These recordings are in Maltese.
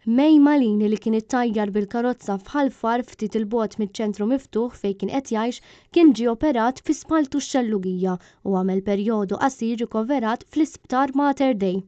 Malini li kien ittajjar bil-karozza f'ħalfar ftit il-bogħod miċ-ċentru miftuħ fejn kien qed jgħix kien ġie operat fi spalltu x-xellugija u għamel perjodu qasir rikoverat fl-isptar Mater Dei.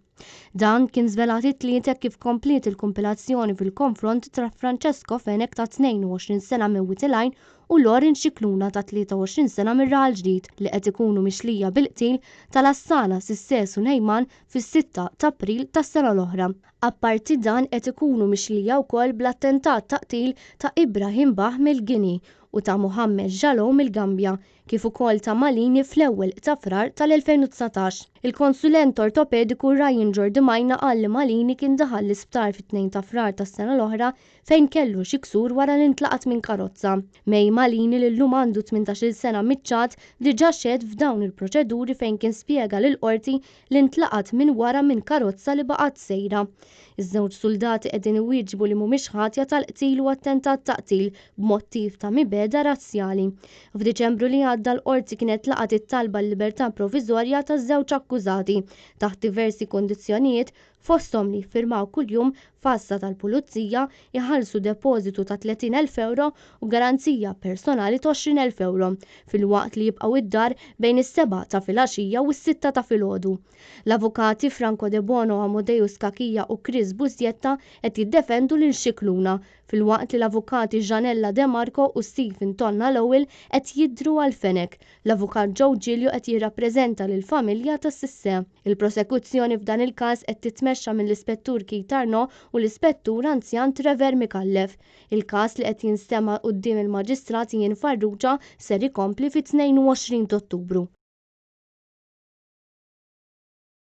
Dan kien żvelat it-tlieta kif komplet il-kompilazzjoni fil-konfront tra Francesco Fenek ta' 22 sena minn Witilajn u Lorin Xikluna ta' 23 sena minn Raħal Ġdid li qed ikunu mixlija bil-qtil tal-Assana Sisses u Nejman fis-6 ta' April tas-sena l-oħra. Apparti dan qed ikunu mixlija wkoll bl-attentat ta' qtil ta' Ibrahim Bah mill-Gini u ta' Mohammed Jallow mill-Gambja, kif ukoll ta' Malini fl-ewwel ta' Frar tal-2019. Il-konsulent ortopediku Ryan Ġordimajna qal li Malini kien daħal l-isptar fit-2 ta' Frar tas-sena l-oħra fejn kellu xi ksur wara li ntlaqat minn karozza. Malini li llum għandu 18-il sena miċċat diġà xed f'dawn il-proċeduri fejn kien spjega lill-qorti li ntlaqat minn wara minn karozza li baqgħet sejra. Iż-żewġ soldati qegħdin iwieġbu li mhumiex ħatja tal-qtil u attentat ta' qtil b'mottiv ta' mibeda razzjali. F'Diċembru li għadda l-qorti kienet laqat it-talba l-libertà proviżorja taż-żewġ akkużati taħt diversi kondizzjonijiet fosthom li jiffirmaw kuljum fassa tal-pulizija iħallsu depożitu ta' 30,000 euro u garanzija personali ta' 20,000 euro fil-waqt li jibqgħu id-dar bejn is-7 ta' filgħaxija u s-6 ta' filgħodu. L-avukati Franco De Bono, Amadeus Kakija u Chris Busjetta qed jiddefendu lil Xikluna fil-waqt li l-avukati Janella De Marco u Stephen Tonna l-ewwel qed jidhru għal Fenek. L-avukat Joe Giglio qed jirrappreżenta lill-familja tas-Sisse. Il-prosekuzzjoni f'dan il-każ qed titmexxa mill-Ispettur Kitarno u l-Ispettur Anzjan Trevor Mikallef. Il-każ li qed jinstema' quddiem il-Maġistrati Jien Farrugia ser ikompli fit-22 ta' Ottubru.